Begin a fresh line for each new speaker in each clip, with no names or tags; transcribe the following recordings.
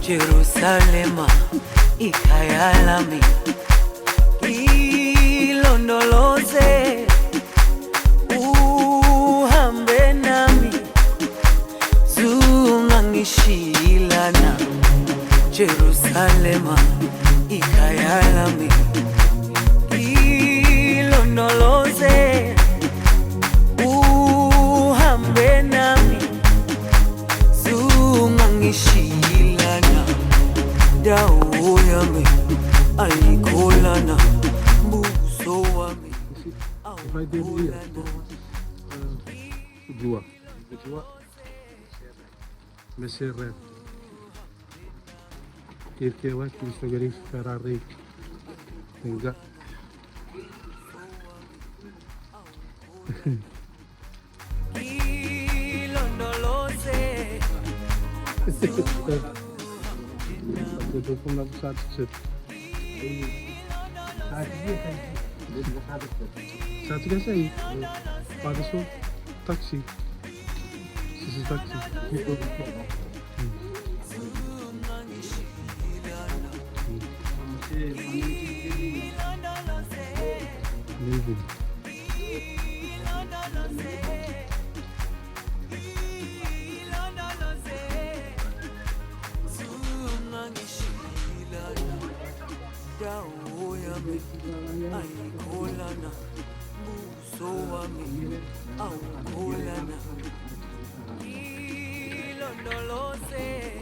Jerusalema ikhaya lami, ilondoloze uhambe nami, zungangishilana. Jerusalema ikhaya lami, ilondoloze uhambe nami, zungangishilana. Dawo yami ayikholana, buso wami
Vai ter dia. Dua. Mesere. Kirkewa Kisogeri Ferrari. Enggak. Aku pun nak satu. Satu kan saya. Pada so taksi. Sisi taksi. Maybe.
Dawo yami ayikholana, buso wami awukholana. Ilondoloze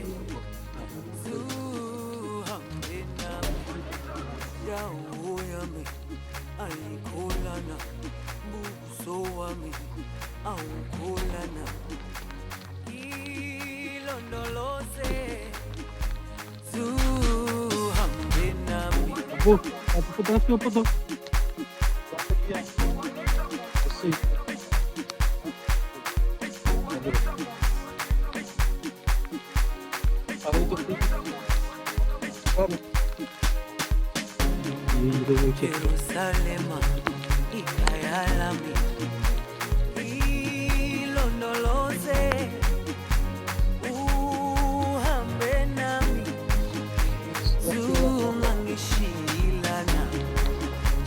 zuhambe nami, dawo yami ayikholana, buso wami awukholana. Ilondoloze zuhambe nami.
Pô, a fotografia apa tu? Sim. Apa itu? Vamos.
Jerusalema ikhaya lami, ilondoloze uhambe nami, zungangishilana.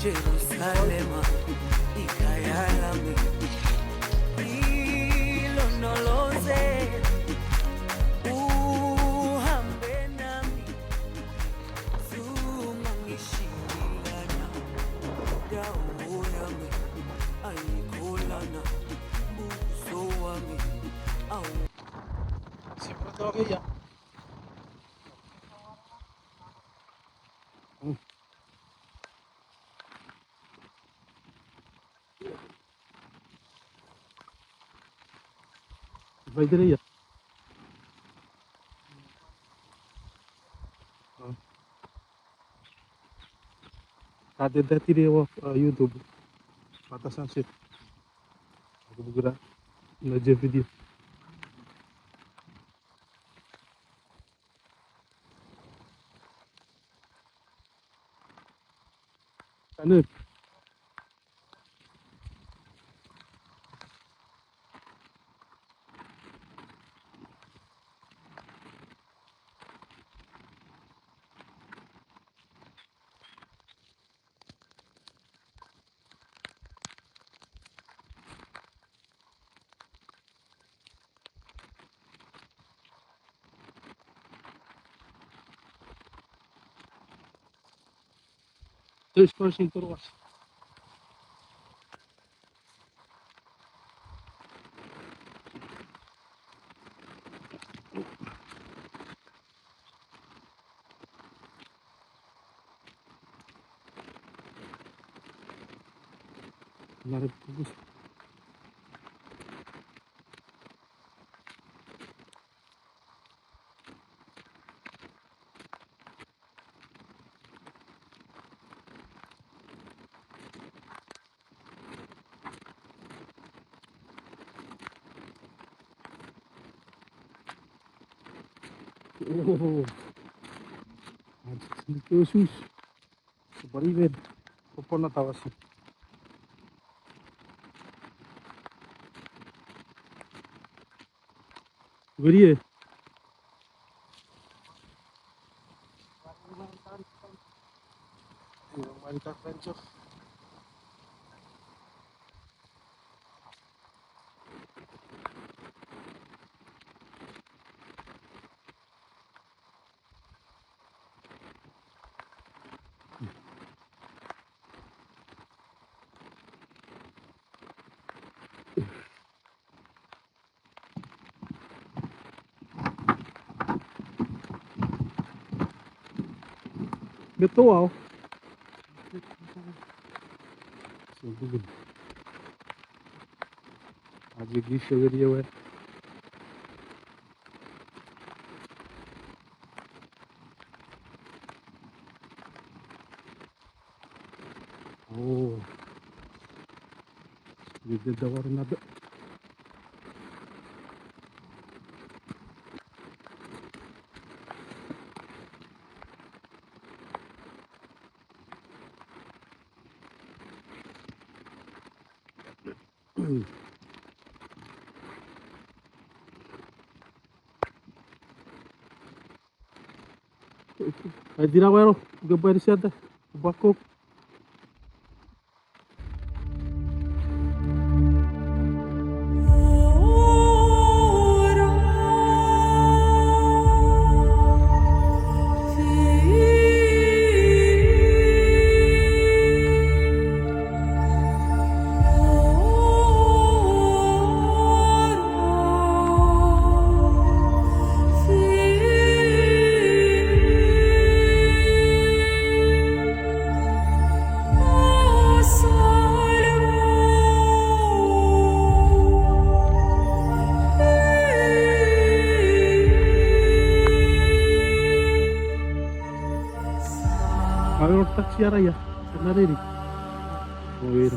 Jerusalema ikhaya lami, ilondoloze uhambe nami, zungangishilana. Dawo yami ayikholana, buso wami awu.
Siempre todavía. Vai ter aí. Ada tadi dia YouTube. Batasan sih. Aku bergerak ngajar video. Ano? Dois pães em TONOAS. R.I.P. Oh, itu sus. Sebariben. Apa nak tahu sih? Beri. Betul. So good. आज एक sugar ये हुआ. Oh, we did the water another. Ay, di na ako, gabay siya ta. Bakok. Kami taksi araya. Kenapa ini? Oh, iya.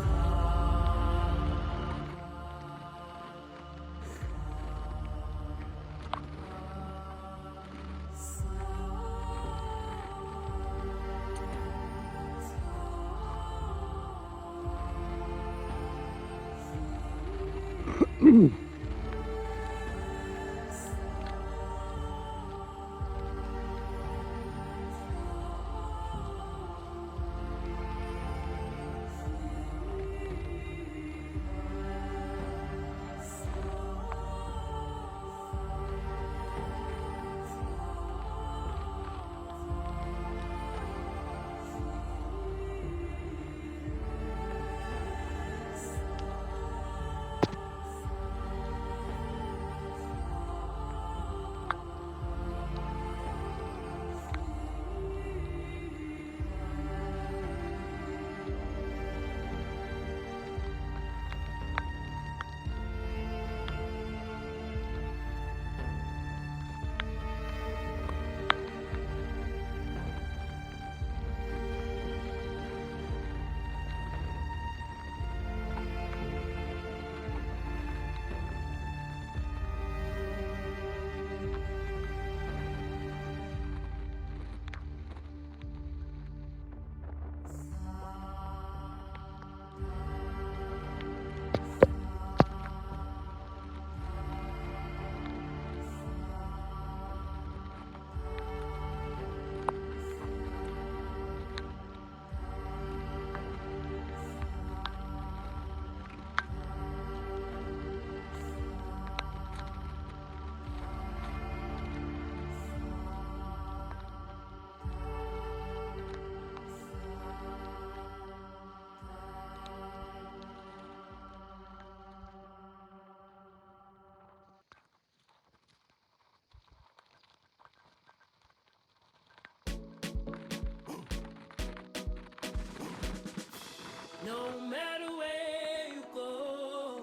No matter where you go,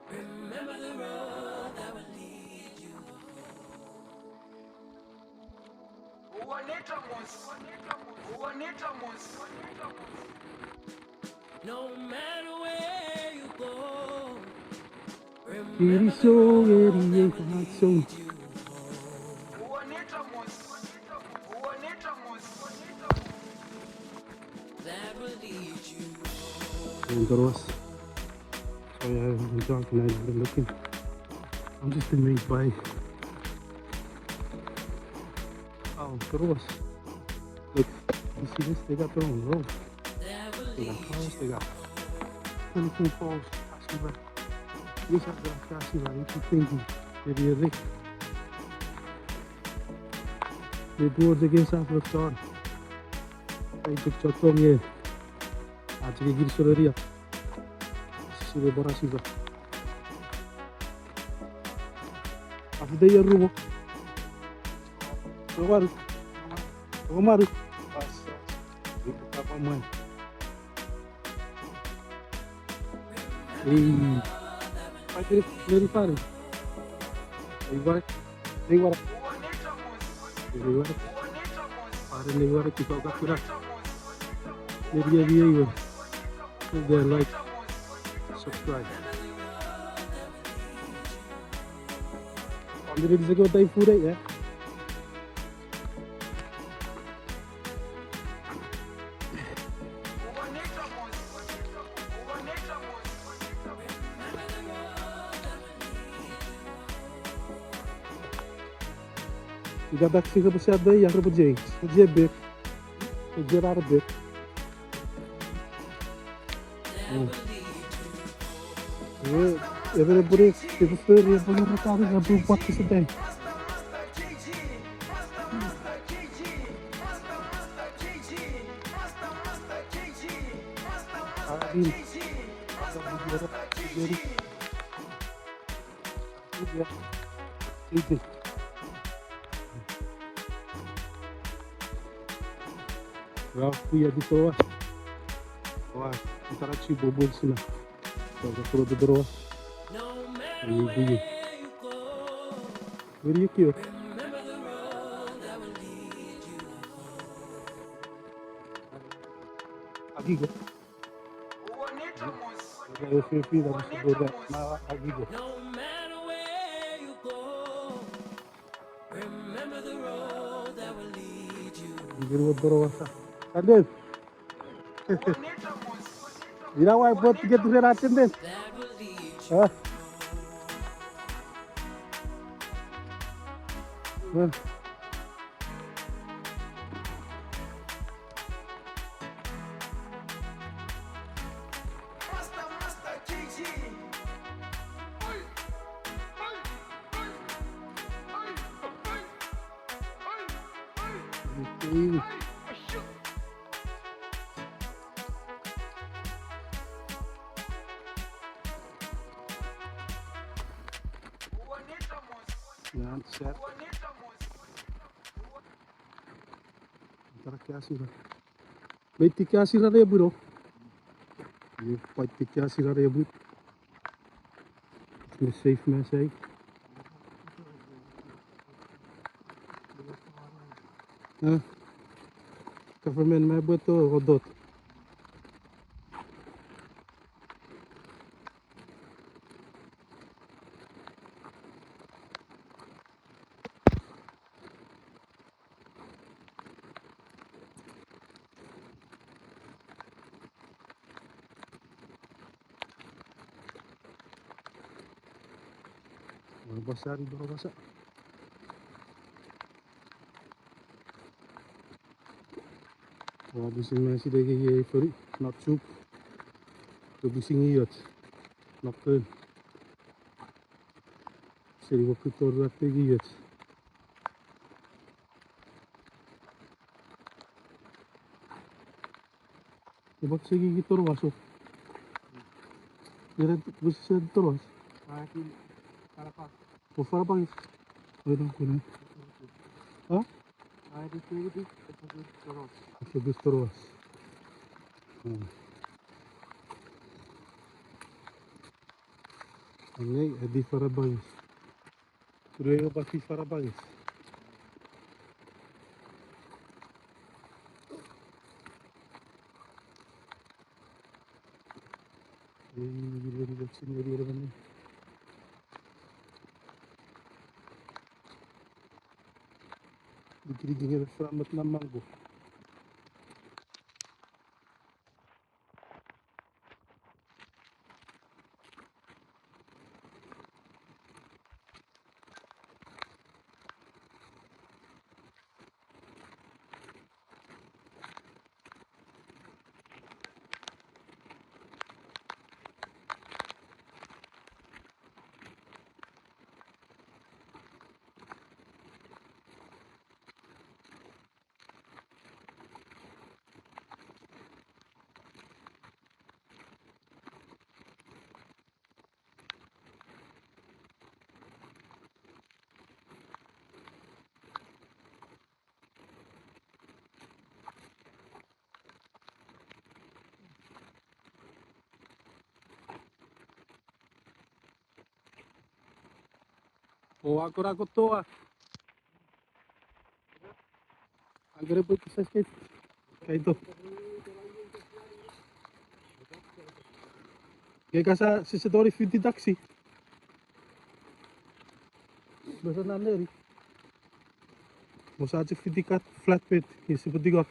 remember the road that will lead you home. No matter where you go, remember the road that will lead you home. That will lead you home.
Terus. So yeah, I'm drunk and I'm looking. I'm just amazed by. Oh, terus. Look, you see this? They got their own road.
That
pegang paus, pegang telepon paus, kasih lah. Bisa kasih lah itu tinggi. Jadi Rick, dia dua jagain satu ton. Itu cocoknya. Aja gigi sudah dia. Sudah berhasil lah. Aku dah yang rumah. Kemarin. Pas. Itu apa main? Pagi dari pagi. Lewat. Hari lewat kita agak kurang. Dia juga. Dia like, subscribe. Jadi di sini kita pura ya. Idag fica baseado aí, arroba J. O GB. O Gerardo. Eu vou por isso. Eu vou fazer isso. Eu vou recado. Eu vou botar isso daí. R.I.P di bawah. Wah, interaksi bobol sila. Kalau perlu di bawah. Ini. Very cute. Agigo. Eu fui da boda na Agigo. Ini bawah. Adel. You know why I bought to get to the ratin then? Huh? Well. Yan, set. Interaksi lah. May tikyasi na rin bro. Yung pag tikyasi na rin. It's safe message. Government may buto rodot. Basa rin bro, basa. Bising mensen tegen je voor naar CHUUK. De bising hier. Naar kun. Seri waktu torat tegen je. Sebab segi kita masuk. Dia bisa terus. O fara pa. Ayun ko na. Ha? Ay di pwede. Ito gusto terus. Ini di fara bangis. Sudah pasti fara bangis. Ini di sini di mana? Dikiri-dikiri selamat namanggo. O ako toa. Agora depois que você kaito. Kaya kasa si Sidori 50 taxi. Basta na leri. Musa 50 kat flatbed. Isi putigor.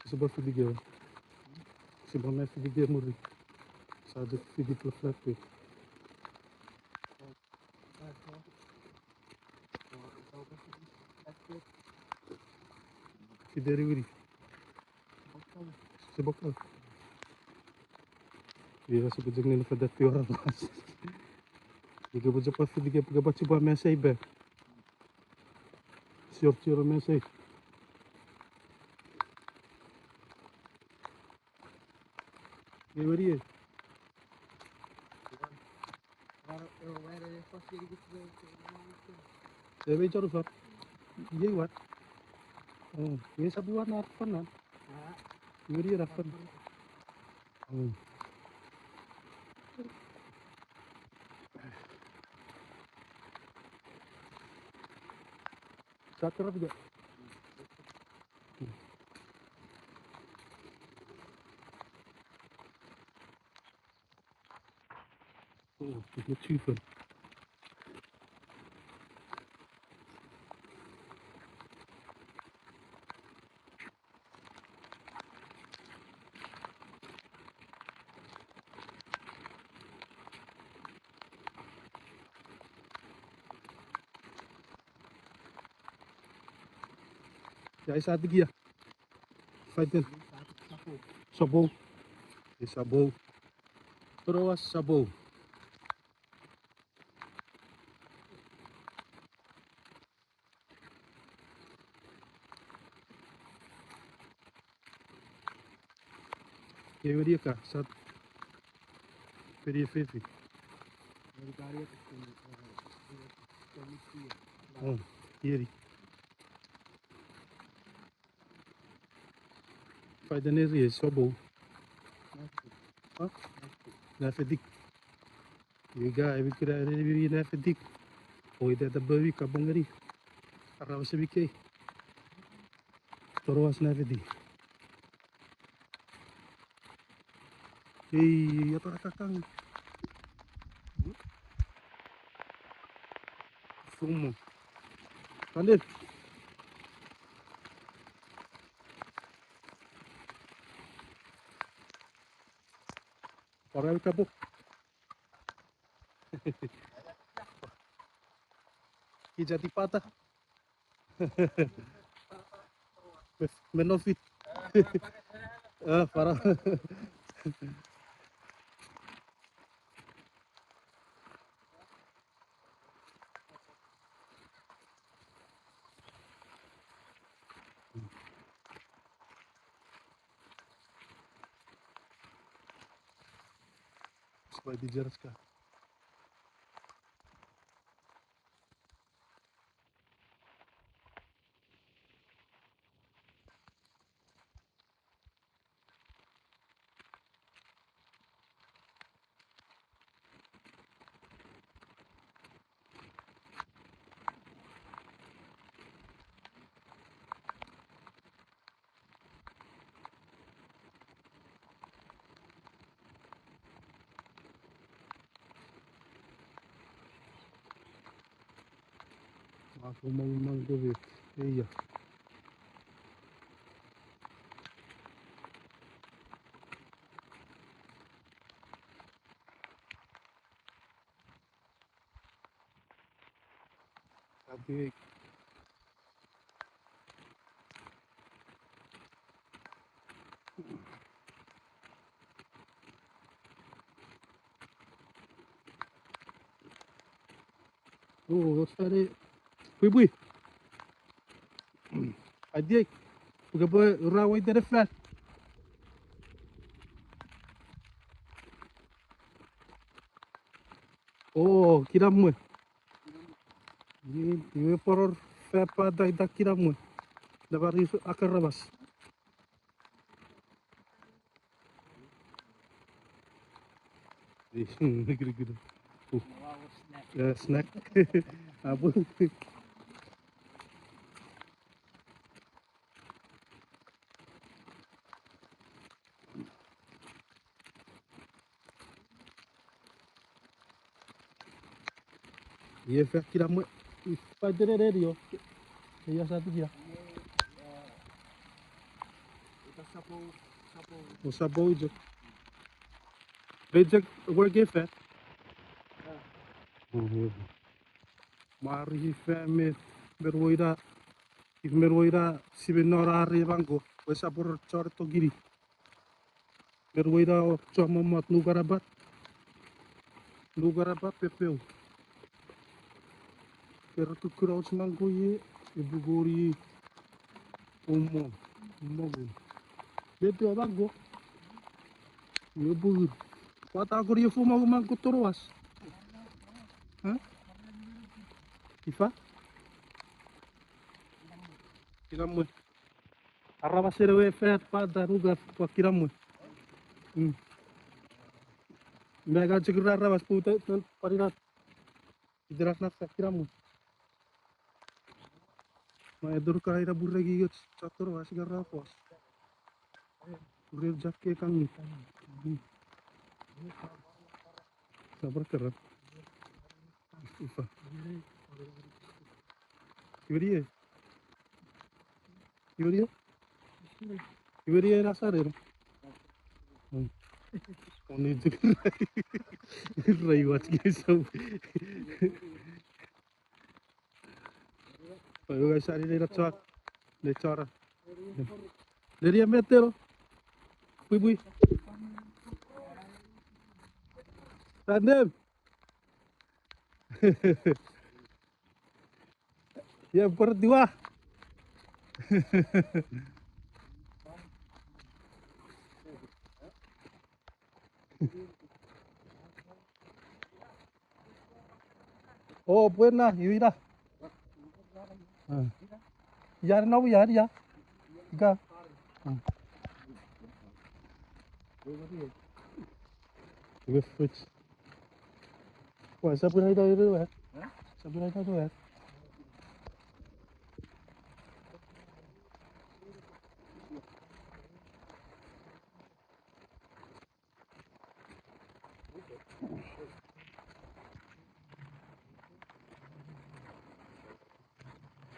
Isi ba fidigir. Isi ba na fidigir mo rin. Sa 50 plus flatbed. Fideri wiri. Si bakal. Iya sa bujang nila padat piora pas. Diga buja pa fidigir pagabat si ba mesa ibe. Siyor mesa. Wiri. Deve jaru sar. Iya wat. Oh, ini sabi wat na arpan na. Wiri arpan. Oh. Sakra juga. Oh, dit moet super. Jij staat hier. Feiten. Sabo. Is sabo. Terus sabo. Kaya dia kah? Sat. Periferia. Oh, hier. Feiten is sabo. Huh? Nafedik. Iga, ebi kira ebi nafedik. Oh, ida tabawi kabangari. Araw sa bikay. Terus nafedik. Hey, ato kakang. Fumo. Kandil. Para kabuk. Kijati patah. Menofit. Ah, para. Supaya dijelas kah? Aku mau manggawe. Iya. Tapi oh, sare. Bui. Adik. Pagabo rawai terefal. Oh, kiramu. Ini poror fepa da kiramu. Da baru akar rabas. Gitu. Ya, snack. Apa? Iya, fe kiramu. Padere radio. Iya satu dia. O sabão de. Veja, agora que é fé. Mari feme berwoida if berwoida si benora rebango wesa por chorto giri berwoida choma mat nugarabat pepeu pero tu kraus mango ye ibu gori umo bepeu bango ibu kata gori fuma mango toroas ha ifa kiramu araba serewe fet pada nuga kiramu Mega segera rabas puta parinat idrak nak kiramu ma edur kaira burre gigot catur was garra pos burre jakke kangi sabar kera ufa iberiye iberiye iberiye rasare oni segera rai wat geso poi guys sari le chora le rimetterò bui tandem ya berdua oh buena mira ya no ya ga M.Fritz. Wah, sabi na itu ya. Sabi na itu ya.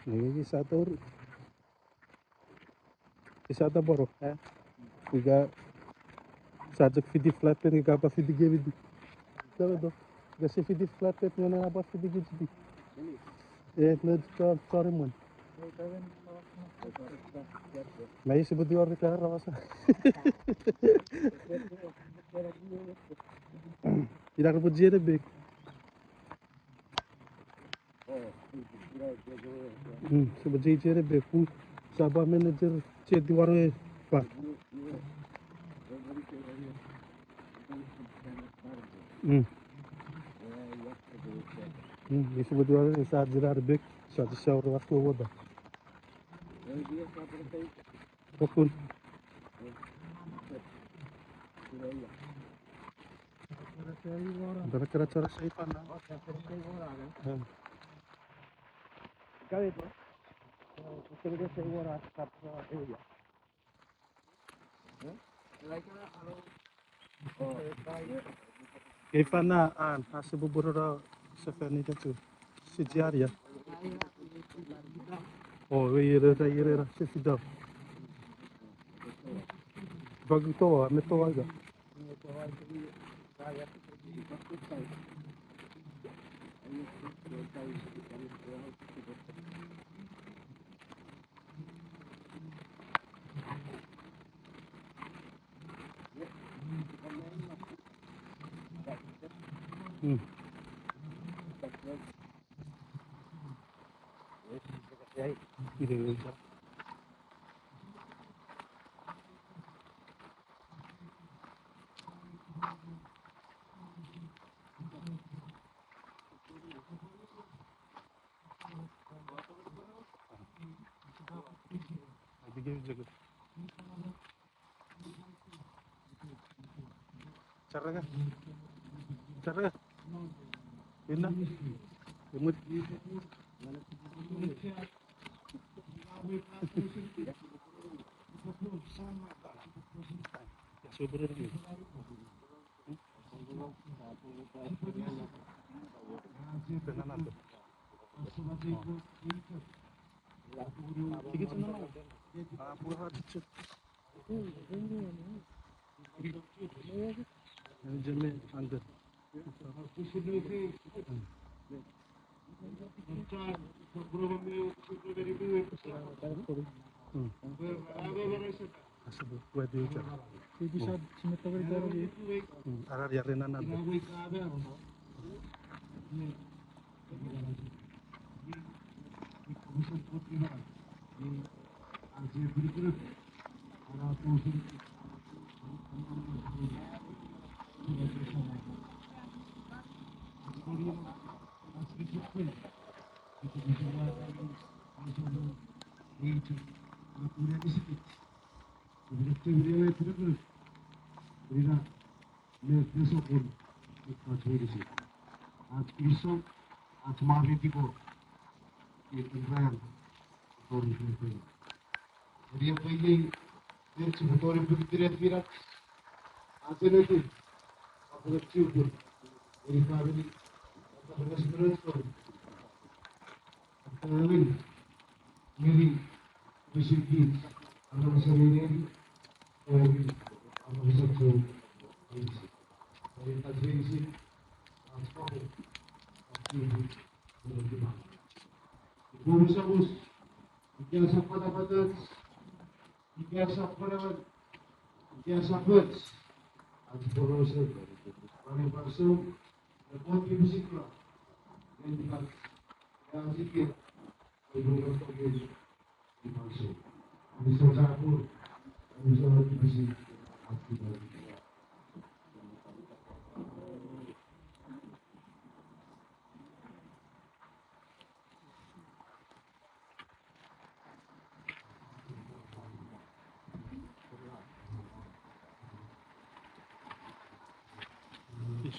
Ini satu baru ya. Tiga sajak fidi flat pen apa fidi gede. Tahu tuh. Gak fidi flat pen mana apa fidi gede. Net sorry mon. May sebut di orang cara masa. Tidak dapat jere bek. Sebut jere bek. Sabah manager cek di warung pak. Disebut di warung saat jelar bek saat shower waktu wadah. Apapun. Kira cara saya pandang. Kali itu. Kira saya orang tak ya. Ifana an hasu buburo sefani itu sejar ya. Oh iya sefida. Bagus tuh, metu aja. Ini Fidige jago. Cara kan? Cara. Ina. Imut. Ya sobrang ni. Tenan ato. Sige sana na. Pura dito. Nandiyan andar. Asal pwede yun siya. Pwede siya simitawin ka rin. Arar yakin na nandun.
Dia pergi dia sebetulnya bergerak virat hasilnya itu apa kecil pun dari kami ini apa beres pun kami miri bisiki anak saya ini apa bisa tu dari tadi ini apa Vamos Ijazah pada ijazah pada ijazah buat antropologi paling masuk kontribusi pula yang kita yang sedikit beberapa kontribusi masuk bisa campur bisa kontribusi aktivitas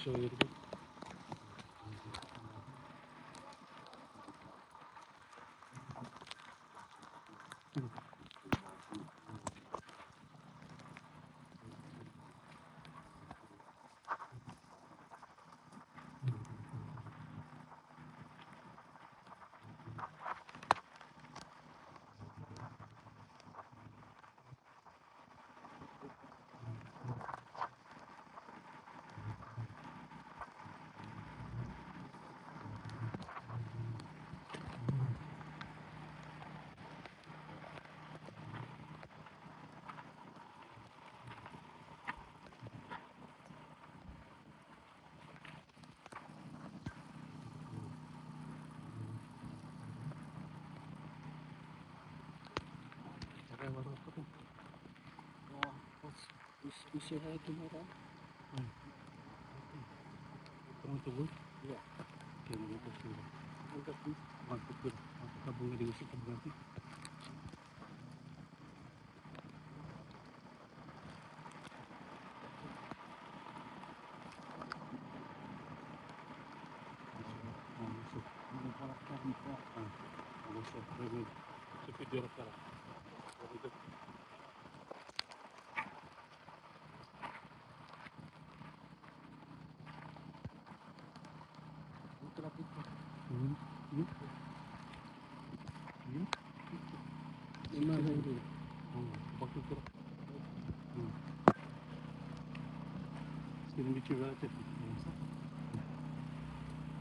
Show you.
Isi lagi merah.
Kamu tunggu.
Ya.
Kamu tunggu.
Angkat ni.
Mantap tu. Kabung di sini kabung nanti. Video sekarang.
Lima hari.
Bakit ko. Sino bicu aja.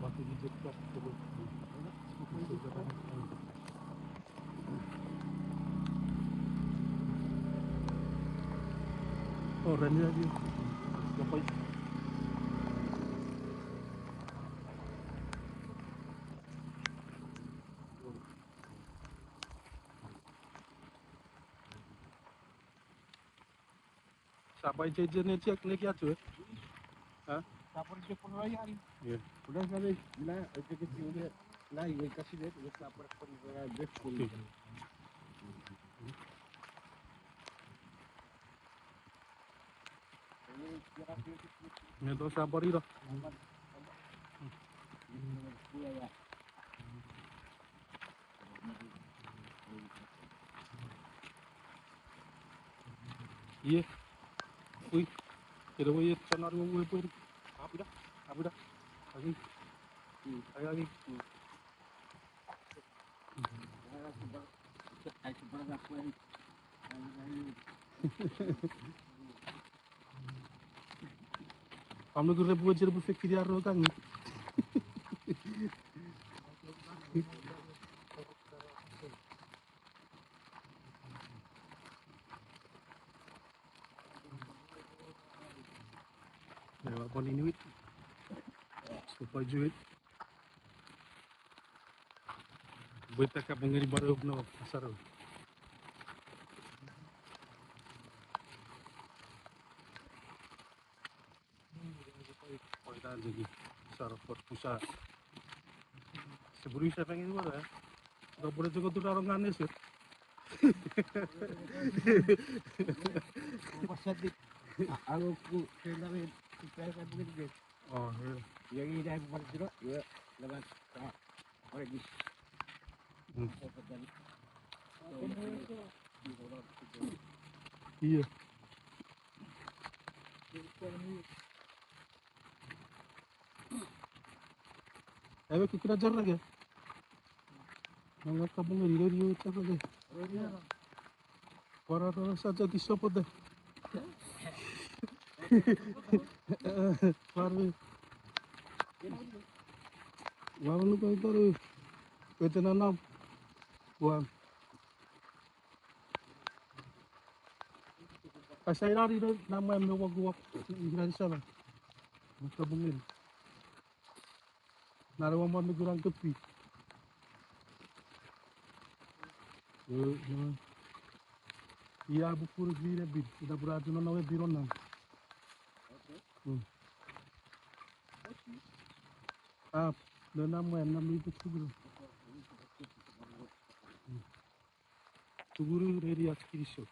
Bakit dijek ka. Oh, rani lagi. Dapat. Sampai jajannya cek lagi aja. Hah?
Tapos dia pun raya ni.
Ya.
Udah kali bila itu kecil dia lah yang kasih dia lapor pun dia pun.
Ito sa barilo. Iya. Uy. Kira mo yung sanar mo mo pwede. Apo dah. Apo dah. Lagi. Lagi. Kamu tuh rebu aja rebu fikir ya roh kan. Lewat pon ini wit. Supaya juit. Buat tak mengeri baru no pasar. Paidan jadi pasar pusat. Sebelum saya pengen mana ya? Gak boleh juga tuh orang aneh sih.
Pasadik. Aku kenalin supaya kan begitu.
Oh, iya.
Yang ini dah buat jeruk, ya lepas orang di.
Iya. Ayo kita ajar lagi. Nggak kamu ngeri dia ucap lagi. Para saja di shop deh. Parve. Wah lu kau itu. Itu nanam. Wah. Kasih lari deh nama yang bawa gua dari sana. Maka bungin. Narawa mami kurang tepi. Iya buku bire bir. Udah berada nona biron nang. Ah, nama yang nama itu tuguru. Tuguru dari askiri show.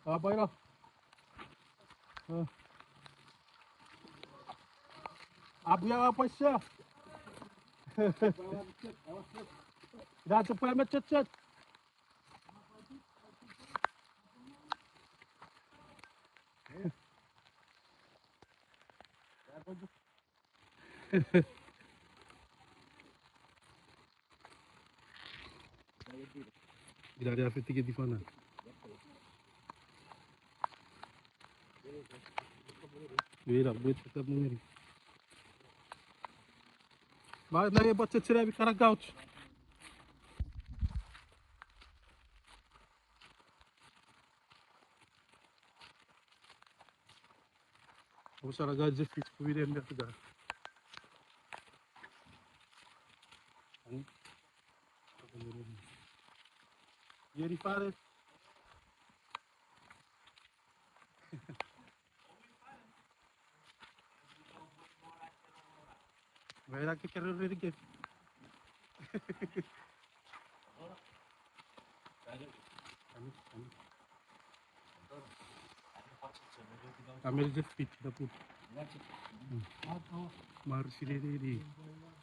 Apa ya? Abi apa sih? Dah cepat macet cet. Tidak ada tiket di mana? Tidak, buat tetap mengiri. Baik lagi buat cerai bicara couch. Usah gaji fit kubirin dia sudah. Jadi fare. Vai que quero ver aqui. Amir je fit da put. Mar siriri.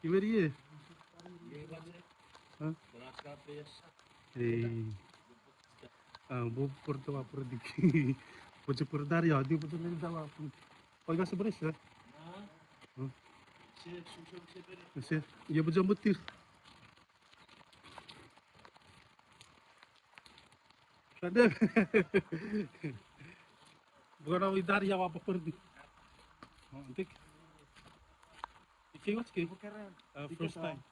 Iveri. Hah? Eh. Ah, bo porto va por di. Pode por dar ya, di pode nem dar. Olha se beres ya. Você, ia bujang betir. Ada. Bukan awal dari ya apa pergi. Antik. Iki what's ke? First time.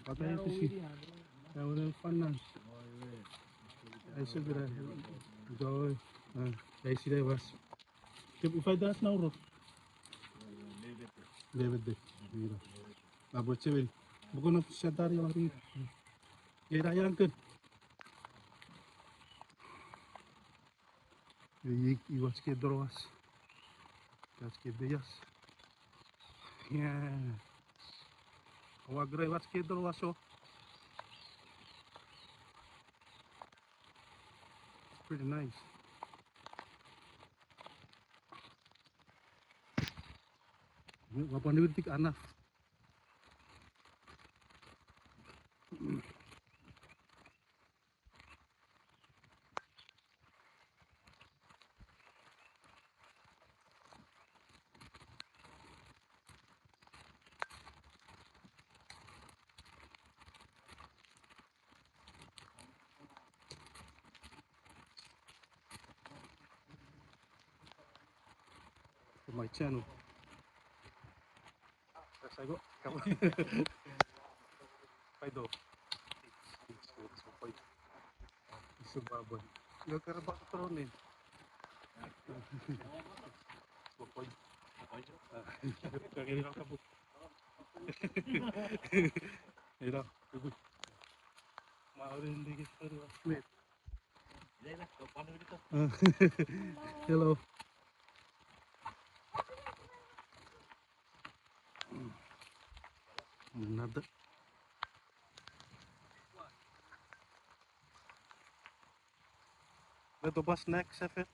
Apa itu sih? Yang udah panas. Ay segera. Doy. Ay sila was. Kip ifay das na uro. David. Mira. Abo cewek. Bukan apa siya dari lari. Kira yang kan. Iwas ke drogas. Iwas ke beyas. Ya. Awak gerai iwas ke drogas oh. pretty nice. Apa nih tik anak? To my channel. Yes, I go. Paido. Isso baboy. Eu quero bater para onde? Baboy. Kaya ka po. Ira, baboy. Maori hindi kita pero wait. Hello. Nada. Let the bus next, Sefet.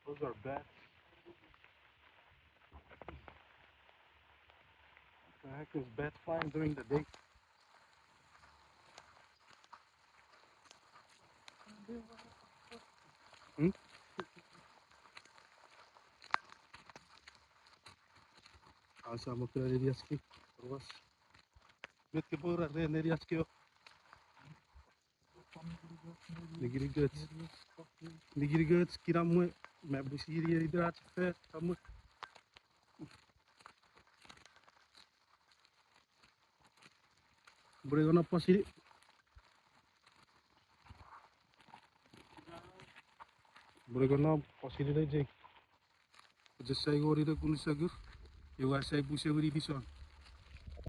Those are bats. The heck is bats flying during the day? Hmm? Asa mo kaya neriaski? Terus. Met ke pura neriaski yo. Nigirigats. Nigirigats kiramwe. मैं Bushiri इधर आ चुका है हम बड़े गना पसीरी बड़े गना पसीरी ले जाए just say what it is going to say eu achei bucha buri bison